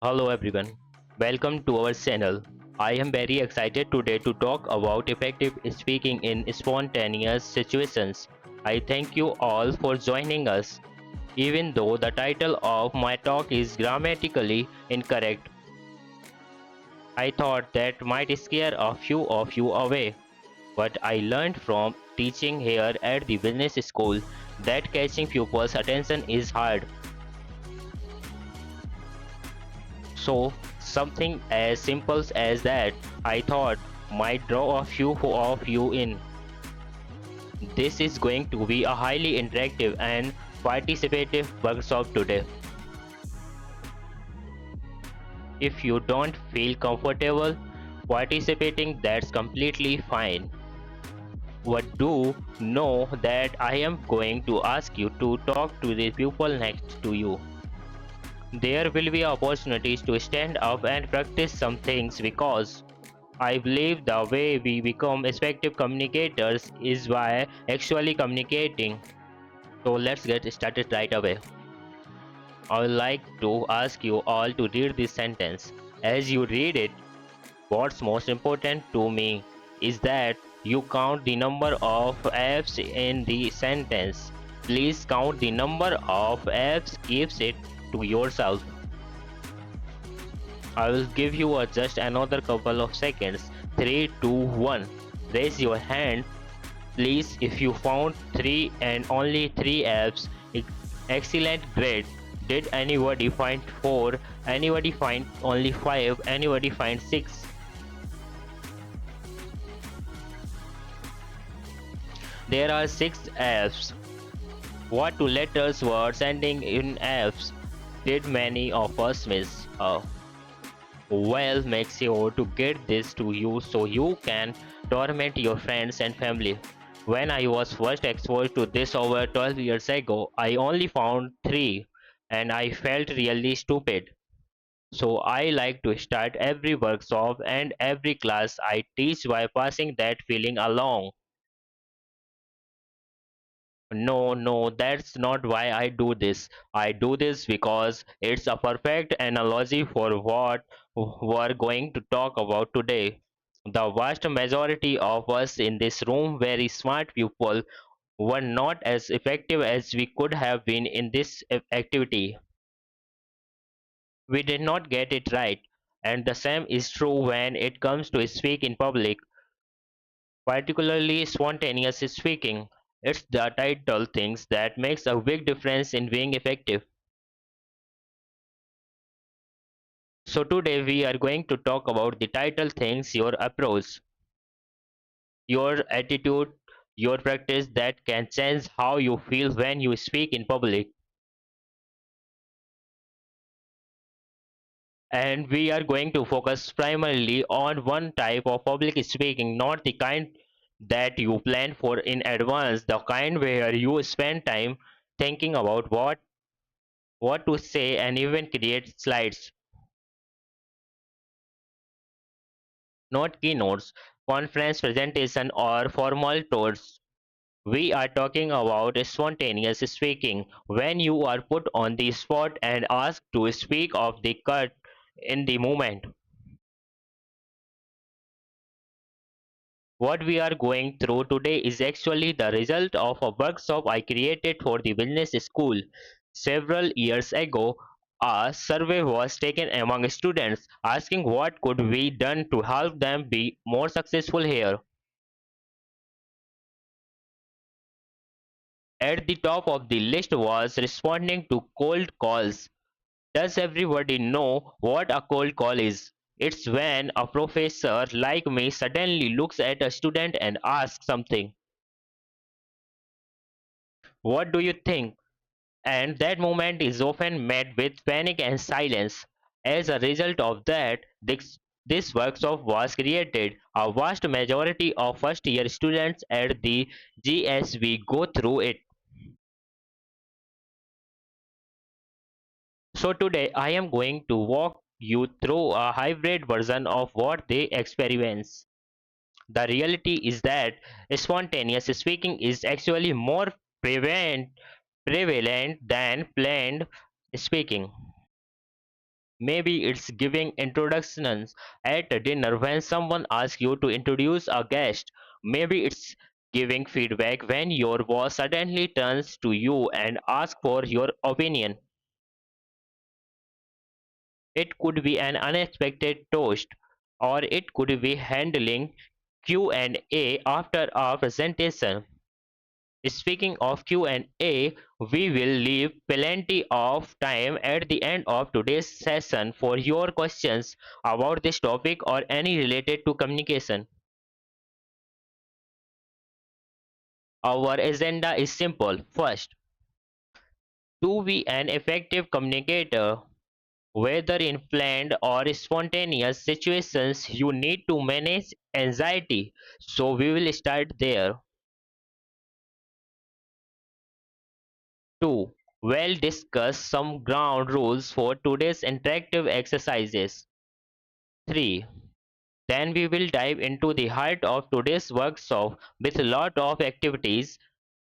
Hello everyone, welcome to our channel. I am very excited today to talk about effective speaking in spontaneous situations. I thank you all for joining us. Even though the title of my talk is grammatically incorrect, I thought that might scare a few of you away. But I learned from teaching here at the business school that catching pupils' attention is hard. So, something as simple as that I thought might draw a few of you in. This is going to be a highly interactive and participative workshop today. If you don't feel comfortable participating, that's completely fine. But do know that I am going to ask you to talk to the people next to you. There will be opportunities to stand up and practice some things because I believe the way we become effective communicators is by actually communicating. So let's get started right away. I would like to ask you all to read this sentence. As you read it, what's most important to me is that you count the number of F's in the sentence. Please count the number of F's, keeps it to yourself. I will give you just another couple of seconds. 3, 2, 1. Raise your hand, please, if you found 3 and only 3 apps. Excellent, great. Did anybody find 4? Anybody find only 5? Anybody find 6? There are 6 apps. What two letters were ending in apps did many of us miss? Well, make sure to get this to you so you can torment your friends and family. When I was first exposed to this over 12 years ago, I only found 3 and I felt really stupid. So I like to start every workshop and every class I teach by passing that feeling along. No, no, that's not why I do this. I do this because it's a perfect analogy for what we're going to talk about today. The vast majority of us in this room, very smart people, were not as effective as we could have been in this activity. We did not get it right, and the same is true when it comes to speak in public, particularly spontaneous speaking. It's the title things that makes a big difference in being effective. So today we are going to talk about the title things, your approach, your attitude, your practice that can change how you feel when you speak in public. And we are going to focus primarily on one type of public speaking, not the kind that you plan for in advance, the kind where you spend time thinking about what to say and even create slides, not keynotes, conference presentation or formal tours. We are talking about spontaneous speaking, when you are put on the spot and asked to speak off the cut in the moment. What we are going through today is actually the result of a workshop I created for the business school. Several years ago, a survey was taken among students asking what could be done to help them be more successful here. At the top of the list was responding to cold calls. Does everybody know what a cold call is? It's when a professor like me suddenly looks at a student and asks something. What do you think? And that moment is often met with panic and silence. As a result of that, this workshop was created. A vast majority of first year students at the GSV go through it. So today I am going to walk you through a hybrid version of what they experience. The reality is that spontaneous speaking is actually more prevalent than planned speaking. Maybe it's giving introductions at a dinner when someone asks you to introduce a guest. Maybe it's giving feedback when your boss suddenly turns to you and asks for your opinion. It could be an unexpected toast, or it could be handling Q&A after a presentation. Speaking of Q&A, we will leave plenty of time at the end of today's session for your questions about this topic or any related to communication. Our agenda is simple. First, to be an effective communicator, whether in planned or spontaneous situations, you need to manage anxiety. So we will start there. 2. We'll discuss some ground rules for today's interactive exercises. 3. Then we will dive into the heart of today's workshop with a lot of activities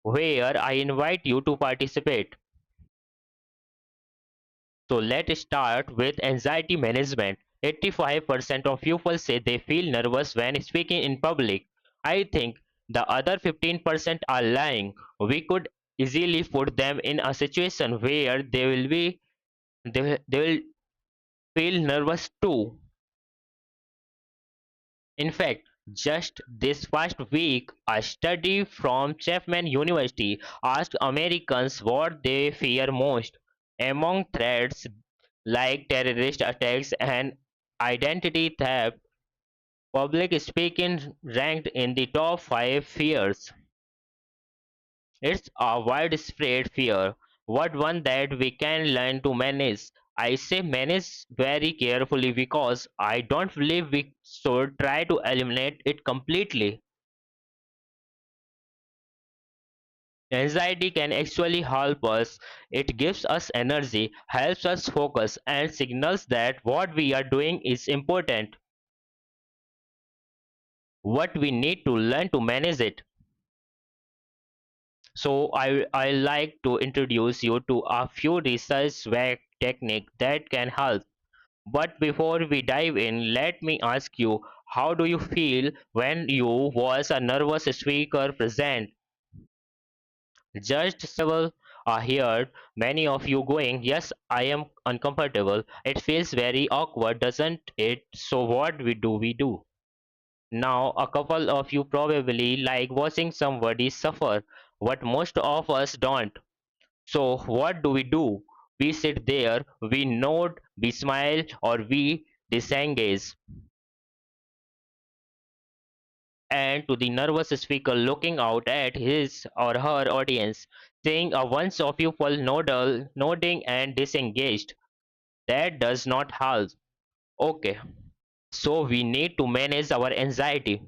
where I invite you to participate. So let's start with anxiety management. 85% of people say they feel nervous when speaking in public. I think the other 15% are lying. We could easily put them in a situation where they will feel nervous too. In fact, just this past week, a study from Chapman University asked Americans what they fear most. Among threats like terrorist attacks and identity theft, public speaking ranked in the top 5 fears. It's a widespread fear, but one that we can learn to manage. I say manage very carefully because I don't believe we should try to eliminate it completely. Anxiety can actually help us. It gives us energy, helps us focus, and signals that what we are doing is important. What we need to learn to manage it. So I like to introduce you to a few research backed techniques that can help. But before we dive in, let me ask you, how do you feel when you was a nervous speaker present? Just several are here, many of you going, yes, I am uncomfortable. It feels very awkward, doesn't it? So what we do? Now, a couple of you probably like watching somebody suffer, but most of us don't. So what do? We sit there, we nod, we smile, or we disengage. And to the nervous speaker looking out at his or her audience, seeing a bunch of people nodding and disengaged, that does not help. Okay, so we need to manage our anxiety.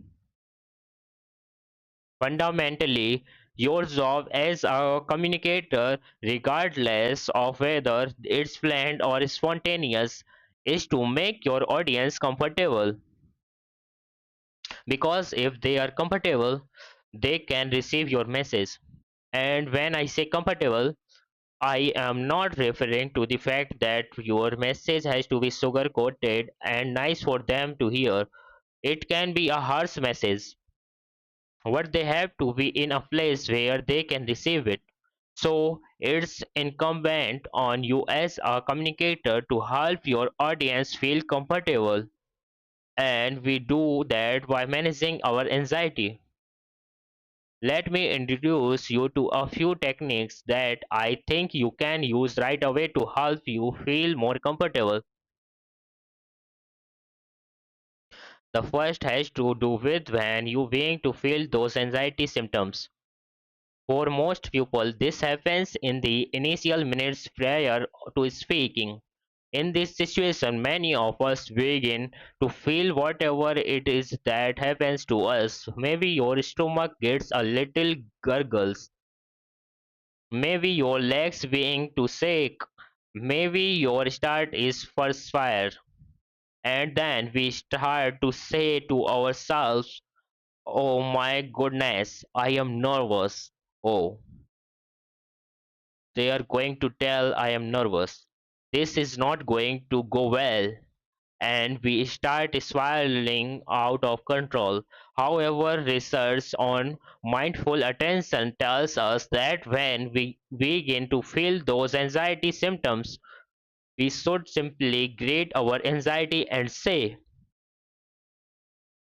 Fundamentally, your job as a communicator, regardless of whether it's planned or spontaneous, is to make your audience comfortable. Because if they are comfortable, they can receive your message. And when I say comfortable, I am not referring to the fact that your message has to be sugar coated and nice for them to hear. It can be a harsh message, but they have to be in a place where they can receive it. So it's incumbent on you as a communicator to help your audience feel comfortable, and we do that by managing our anxiety. Let me introduce you to a few techniques that I think you can use right away to help you feel more comfortable. The first has to do with when you begin to feel those anxiety symptoms. For most people, this happens in the initial minutes prior to speaking. In this situation, many of us begin to feel whatever it is that happens to us. Maybe your stomach gets a little gurgles. Maybe your legs begin to shake. Maybe your start is first fire. And then we start to say to ourselves, oh my goodness, I am nervous. Oh, they are going to tell I am nervous. this is not going to go well, and we start spiraling out of control. However, research on mindful attention tells us that when we begin to feel those anxiety symptoms, we should simply grade our anxiety and say,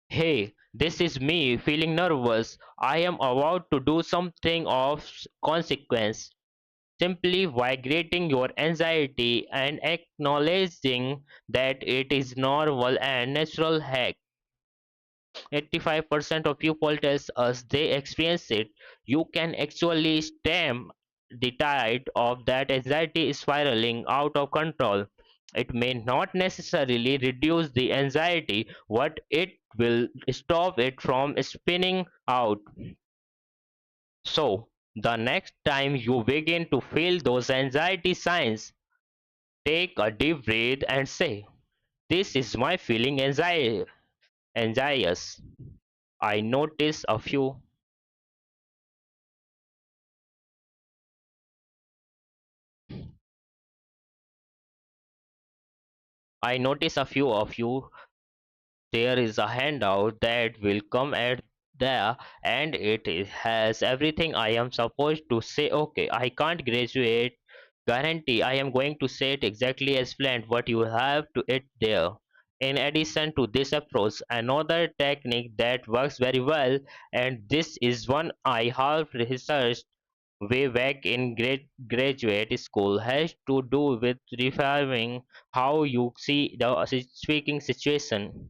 "Hey, this is me feeling nervous. I am about to do something of consequence." Simply vibrating your anxiety and acknowledging that it is normal and natural hack. 85% of people tells us they experience it. You can actually stem the tide of that anxiety spiraling out of control. It may not necessarily reduce the anxiety, but it will stop it from spinning out. So, the next time you begin to feel those anxiety signs, take a deep breath and say, "This is my feeling anxious. I notice a few I notice a few of you. There is a handout that will come at there, and has everything I am supposed to say. Okay, I can't graduate guarantee I am going to say it exactly as planned, but you have to it there. In addition to this approach, another technique that works very well, and this is one I have researched way back in graduate school, has to do with reframing how you see the speaking situation.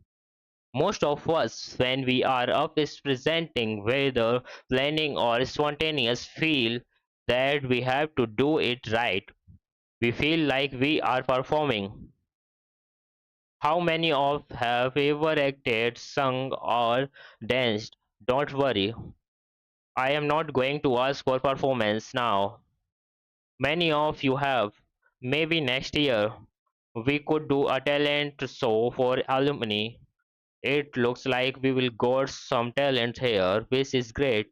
Most of us, when we are up is presenting, whether planning or spontaneous, feel that we have to do it right. We feel like we are performing. How many of have ever acted, sung, or danced? Don't worry, I am not going to ask for performance now. Many of you have. Maybe next year we could do a talent show for alumni. It looks like we will got some talent here, which is great.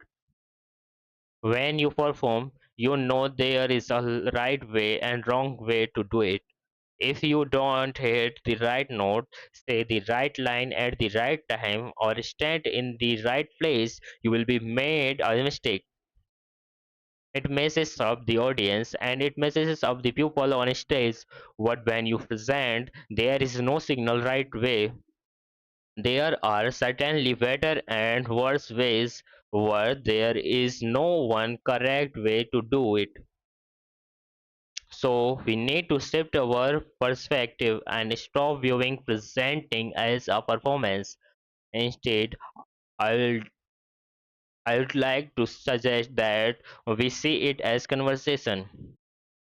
When you perform, you know there is a right way and wrong way to do it. If you don't hit the right note, say the right line at the right time, or stand in the right place, you will be made a mistake. It messes up the audience and it messes up the people on stage. But when you present, there is no signal right way. There are certainly better and worse ways, where there is no one correct way to do it. So we need to shift our perspective and stop viewing presenting as a performance. Instead, I will I would like to suggest that we see it as conversation.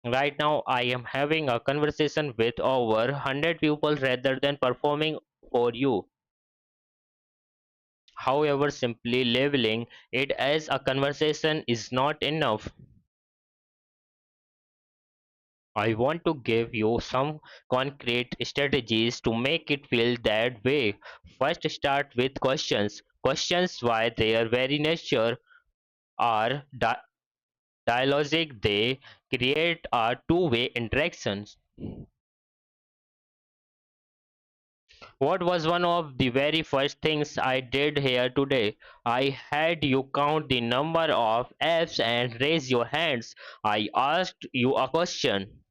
Right now, I am having a conversation with over 100 people rather than performing for you. However, simply labeling it as a conversation is not enough. I want to give you some concrete strategies to make it feel that way. First, start with questions. Questions by their very nature are dialogic, they create a two-way interactions. What was one of the very first things I did here today? I had you count the number of F's and raise your hands. I asked you a question.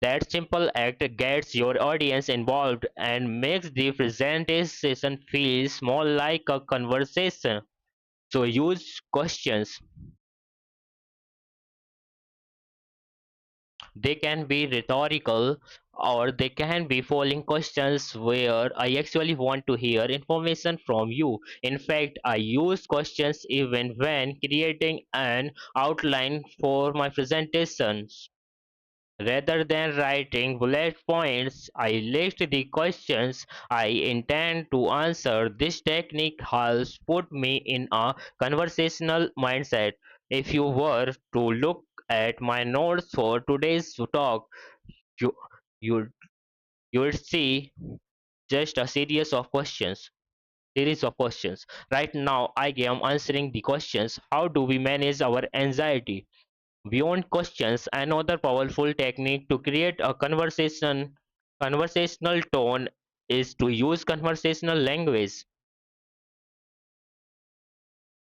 That simple act gets your audience involved and makes the presentation feel more like a conversation. So use questions. They can be rhetorical or they can be following questions where I actually want to hear information from you. In fact, I use questions even when creating an outline for my presentations. Rather than writing bullet points, I list the questions I intend to answer. This technique has put me in a conversational mindset. If you were to look at my notes for today's talk, you you you would see just a series of questions. Right now, I am answering the questions: how do we manage our anxiety? Beyond questions, another powerful technique to create a conversational tone is to use conversational language.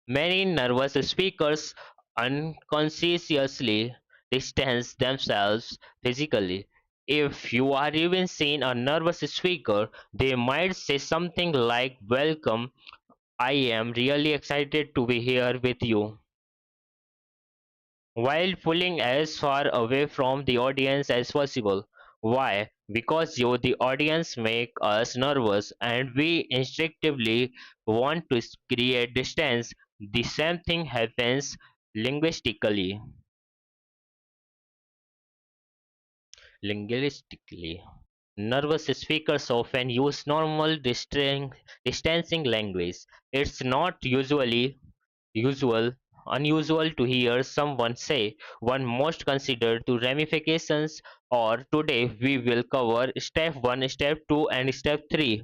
Many nervous speakers unconsciously distance themselves physically. If you are even seen a nervous speaker, they might say something like, "Welcome, I am really excited to be here with you," while pulling as far away from the audience as possible. Why? Because the audience make us nervous and we instinctively want to create distance. The same thing happens linguistically. Linguistically. Nervous speakers often use normal distancing language. It's not usual unusual to hear someone say one must consider the ramifications, or today we will cover step 1, step 2 and step 3.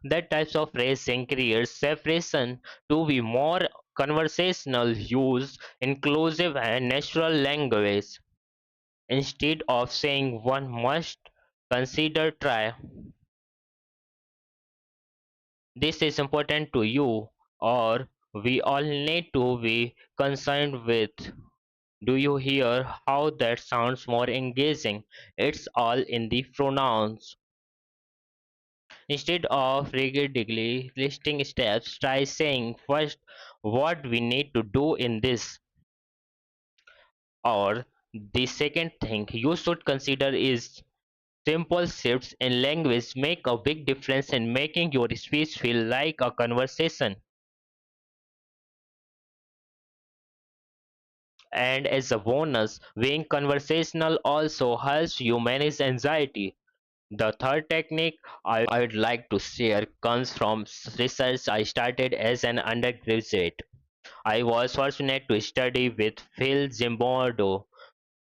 That types of phrasing creates separation to be more conversational, use inclusive and natural language. Instead of saying one must consider, try, "This is important to you," or "We all need to be concerned with." Do you hear how that sounds more engaging? It's all in the pronouns. Instead of rigidly listing steps, try saying first what we need to do in this, or the second thing you should consider is. Simple shifts in language make a big difference in making your speech feel like a conversation. And as a bonus, being conversational also helps you manage anxiety. The third technique I would like to share comes from research I started as an undergraduate. I was fortunate to study with Phil Zimbardo,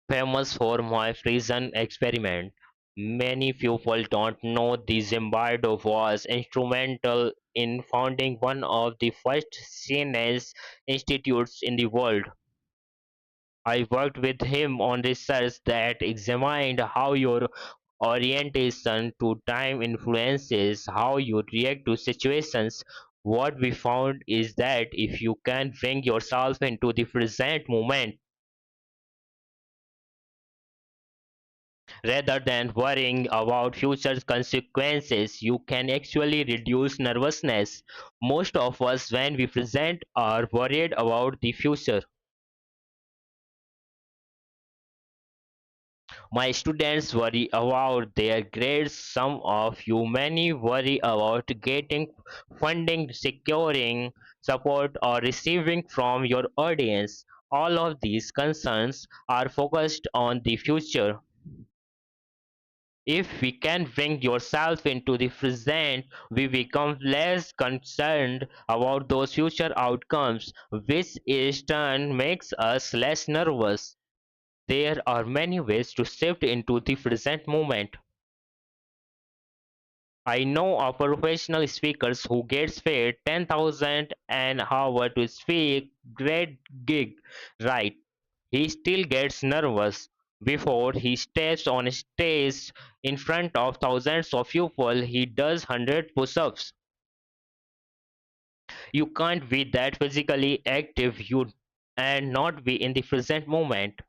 famous for my prison experiment. Many people don't know the Zimbardo was instrumental in founding one of the first CNS institutes in the world. I worked with him on research that examined how your orientation to time influences how you react to situations. What we found is that if you can bring yourself into the present moment rather than worrying about future consequences, you can actually reduce nervousness. Most of us, when we present, are worried about the future. My students worry about their grades, some of you many worry about getting funding, securing support, or receiving from your audience. All of these concerns are focused on the future. If we can bring yourself into the present, we become less concerned about those future outcomes, which in turn makes us less nervous. There are many ways to shift into the present moment. I know of professional speakers who gets paid 10,000 an hour to speak. Great gig, right? He still gets nervous before he steps on stage in front of thousands of people. He does 100 push-ups. You can't be that physically active you and not be in the present moment.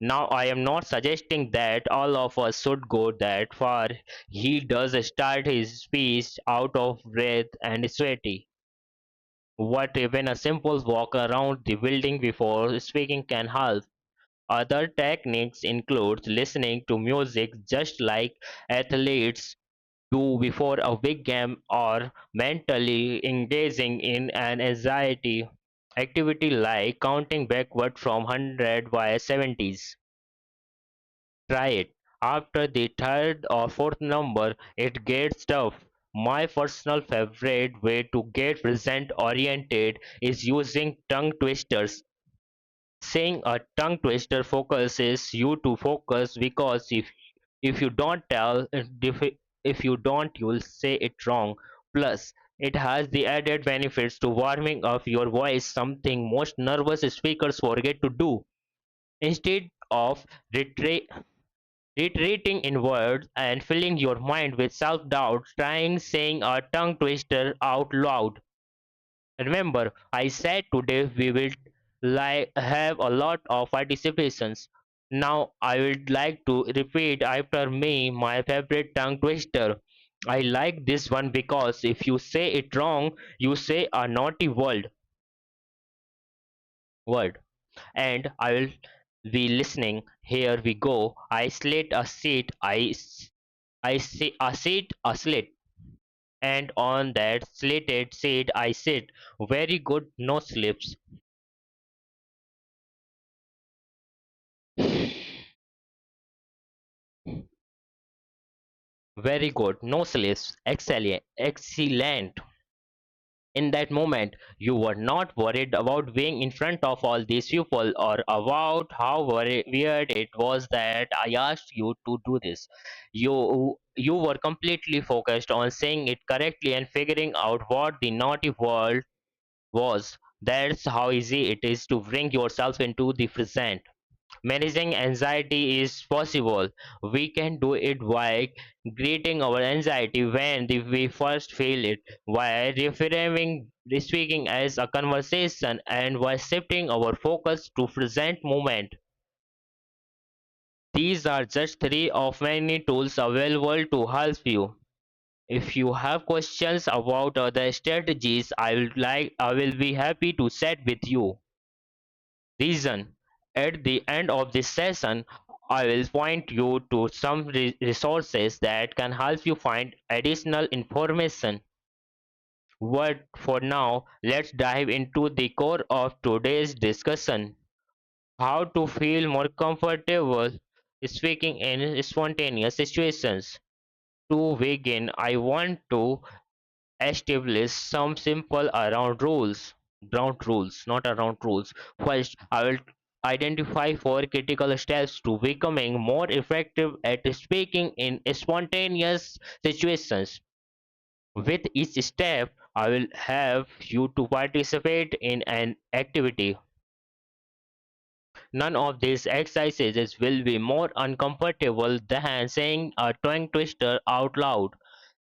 Now, I am not suggesting that all of us should go that far. He does start his speech out of breath and sweaty. What even a simple walk around the building before speaking can help. Other techniques include listening to music just like athletes do before a big game, or mentally engaging in an anxiety activity like counting backward from 100 by 70s. Try it. After the third or fourth number, it gets tough. My personal favorite way to get present oriented is using tongue twisters. Saying a tongue twister focuses you to focus, because if you don't, you'll say it wrong. Plus, It has the added benefits to warming up your voice, something most nervous speakers forget to do. Instead of retra- retreating in words and filling your mind with self doubt, trying saying a tongue twister out loud. Remember, I said today we will have a lot of participations. Now I would like to repeat after me my favorite tongue twister. I like this one because if you say it wrong, you say a naughty word. And I will be listening. Here we go. I slate a seat. I say a seat a slit. And on that slated seat I sit. Very good, no slips. Very good, no slips. Excellent, excellent. In that moment, you were not worried about being in front of all these people or about how weird it was that I asked you to do this. You were completely focused on saying it correctly and figuring out what the naughty word was. That's how easy it is to bring yourself into the present. Managing anxiety is possible. We can do it by greeting our anxiety when we first feel it, by reframing the speaking as a conversation, and by shifting our focus to present moment. These are just three of many tools available to help you. If you have questions about other strategies, I will be happy to chat with you. Reason. At the end of this session, I will point you to some resources that can help you find additional information. But for now, let's dive into the core of today's discussion: how to feel more comfortable speaking in spontaneous situations. To begin, I want to establish some simple ground rules, not around rules. First, I will identify four critical steps to becoming more effective at speaking in spontaneous situations. With each step, I will have you to participate in an activity. None of these exercises will be more uncomfortable than saying a tongue twister out loud.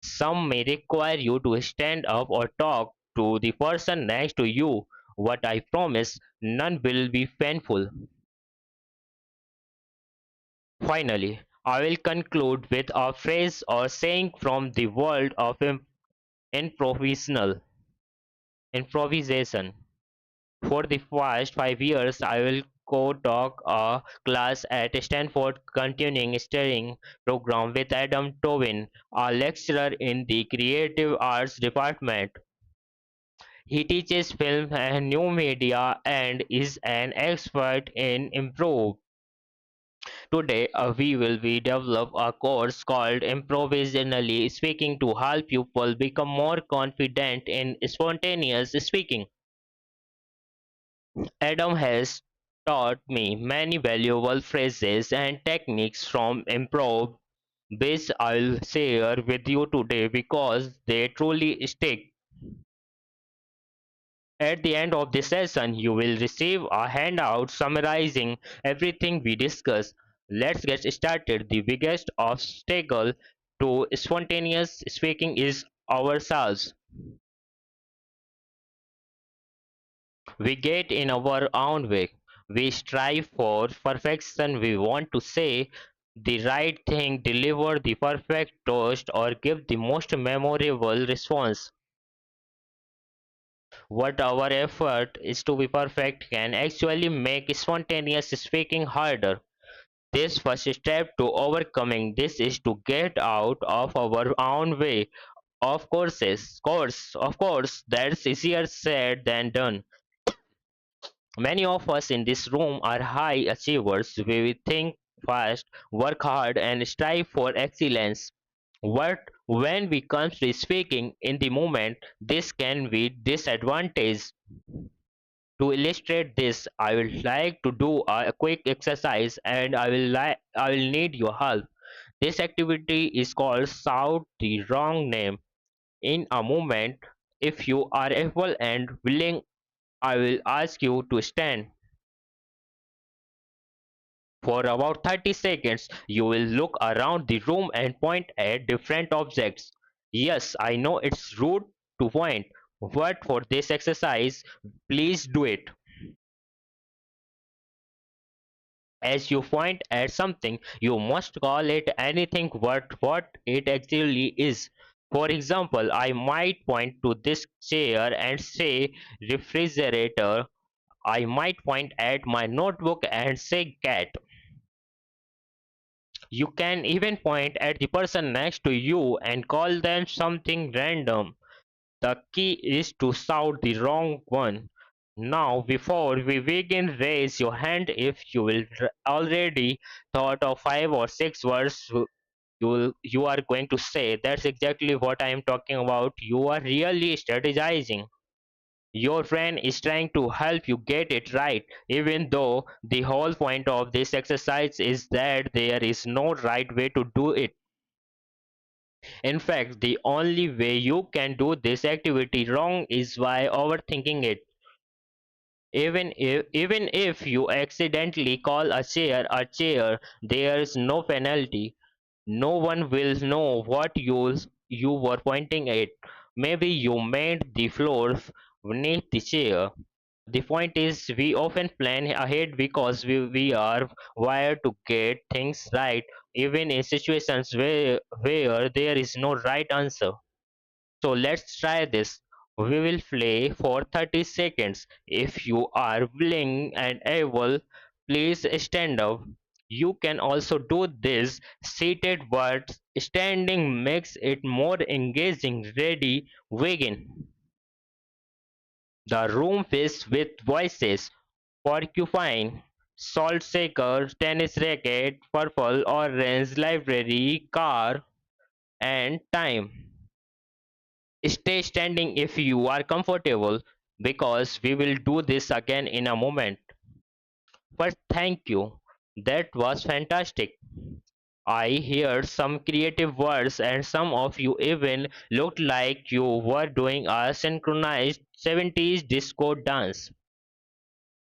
Some may require you to stand up or talk to the person next to you. What I promise, none will be painful. Finally, I will conclude with a phrase or saying from the world of improvisational improvisation. For the past 5 years, I will co-taught a class at Stanford continuing studying program with Adam Tobin, a lecturer in the creative arts department. He teaches film and new media and is an expert in improv. Today, we will be develop a course called Improvisationally Speaking to help people become more confident in spontaneous speaking. Adam has taught me many valuable phrases and techniques from improv, which I'll share with you today because they truly stick. At the end of this session, you will receive a handout summarizing everything we discussed. Let's get started. The biggest obstacle to spontaneous speaking is ourselves. We get in our own way. We strive for perfection. We want to say the right thing, deliver the perfect toast, or give the most memorable response. What our effort is to be perfect can actually make spontaneous speaking harder. This first step to overcoming this is to get out of our own way. Of course, that's easier said than done. Many of us in this room are high achievers. We think fast, work hard, and strive for excellence. But when we come to speaking in the moment, this can be disadvantage. To illustrate this, I would like to do a quick exercise, and I will need your help. This activity is called shout the wrong name. In a moment, If you are able and willing, I will ask you to stand. For about 30 seconds, you will look around the room and point at different objects. Yes, I know it's rude to point, but for this exercise, please do it. As you point at something, you must call it anything but what it actually is. For example, I might point to this chair and say refrigerator. I might point at my notebook and say cat. You can even point at the person next to you and call them something random. The key is to shout the wrong one. Now, before we begin, raise your hand if you will already thought of 5 or 6 words you are going to say. That's exactly what I am talking about. You are really strategizing. Your friend is trying to help you get it right, even though the whole point of this exercise is that there is no right way to do it. In fact, the only way you can do this activity wrong is by overthinking it. Even if you accidentally call a chair, there is no penalty. No one will know what you were pointing at. Maybe you meant the floor beneath the chair. The point is, we often plan ahead because we are wired to get things right, even in situations where there is no right answer. So let's try this. We will play for 30 seconds. If you are willing and able, please stand up. You can also do this seated, but standing makes it more engaging. Ready, begin. The room fills with voices: porcupine, salt shaker, tennis racket, purple, orange, library, car, and time. Stay standing if you are comfortable, because we will do this again in a moment. But thank you. That was fantastic. I heard some creative words, and some of you even looked like you were doing a synchronized 70s disco dance.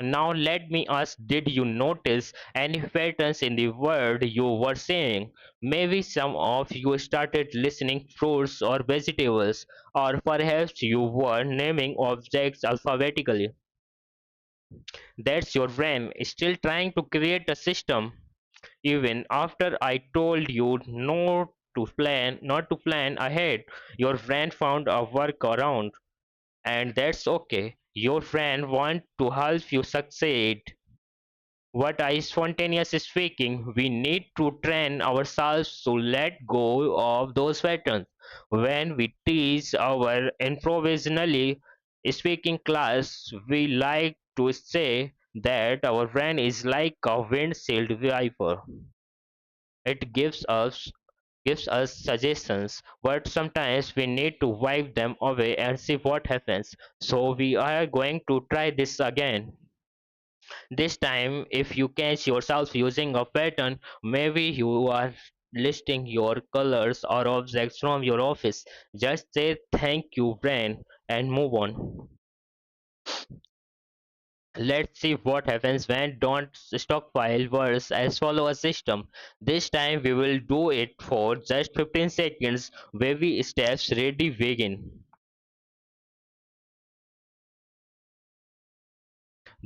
Now let me ask, did you notice any patterns in the word you were saying? Maybe some of you started listening fruits or vegetables, or perhaps you were naming objects alphabetically. That's your brain still trying to create a system. Even after I told you not to plan ahead, your brain found a workaround. And that's okay. Your friend wants to help you succeed. What I spontaneous speaking, we need to train ourselves to let go of those patterns. When we teach our improvisationally speaking class, we like to say that our brain is like a windshield wiper. It gives us suggestions, but sometimes we need to wipe them away and see what happens. So we are going to try this again. This time, if you catch yourself using a pattern, maybe you are listing your colors or objects from your office. Just say thank you, brain, and move on. Let's see what happens when don't stockpile words as follow a system. This time we will do it for just 15 seconds. Baby steps, ready, begin.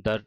The